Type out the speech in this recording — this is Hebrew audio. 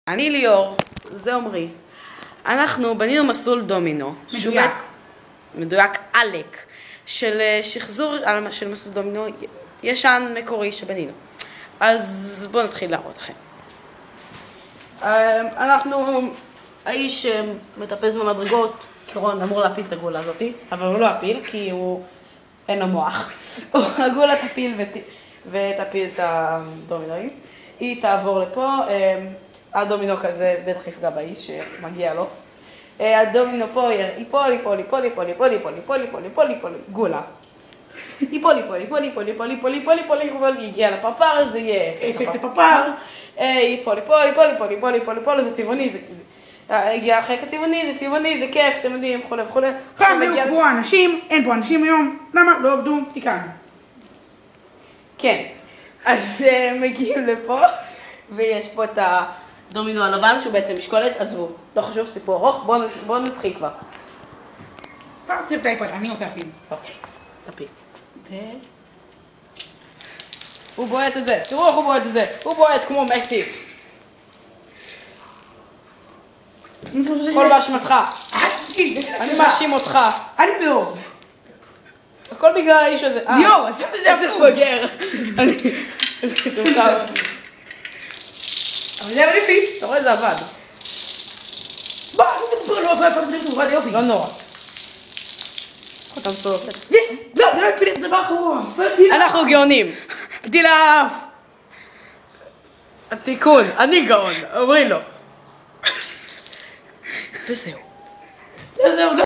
אני ליאור, זה עומרי. אנחנו בנינו מסלול דומינו. מדויק. מדויק עלק. של שחזור של מסלול דומינו ישן מקורי שבנינו. אז בואו נתחיל להראות לכם. אנחנו, האיש מטפס במדרגות, קרון אמור להפיל את הגולה הזאת, אבל הוא לא הפיל כי הוא אין לו מוח. הגולה תפיל ותפיל את הדומינואים. היא תעבור לפה. הדומינו כזה בטח יפגע באיש שמגיע לו. הדומינו פה ייפול, ייפול, ייפול, ייפול, ייפול, ייפול, ייפול, ייפול, ייפול, ייפול, גולה. ייפול, ייפול, ייפול, ייפול, ייפול, ייפול, ייפול, ייפול, ייפול, יגיע לפרפר, זה יהיה אפקט הפרפר. ייפול, ייפול, ייפול, ייפול, ייפול, ייפול, ייפול, זה צבעוני, זה הגיע החלק הצבעוני, זה צבעוני, זה כיף, אתם יודעים, וכו' וכו'. פעם היו פה אנשים, אין פה אנשים היום, למה? לא עבדו, תיקנו. כן, אז מגיעים לפה, ויש פה את הדומינו הלבן שהוא בעצם משקולת, עזבו, לא חשוב, סיפור ארוך, בואו נתחיל כבר. פעם תבטא איפה, אני עושה הפיל. אוקיי, תפיל. הוא בועט את זה, תראו איך הוא בועט את זה, הוא בועט כמו מסי. הכל באשמתך, אני מאשים אותך. אני ליאור. הכל בגלל האיש הזה. ליאור, עשית את זה איזה הפוך. בוגר. איזה כתוב. אבל זה אבל יפי. אתה רואה, זה עבד. לא נורא. לא, זה לא יפיל את הדבר האחרון. אנחנו גאונים. תילף. התיקון, אני גאון, אומרים לו. וזהו. זהו,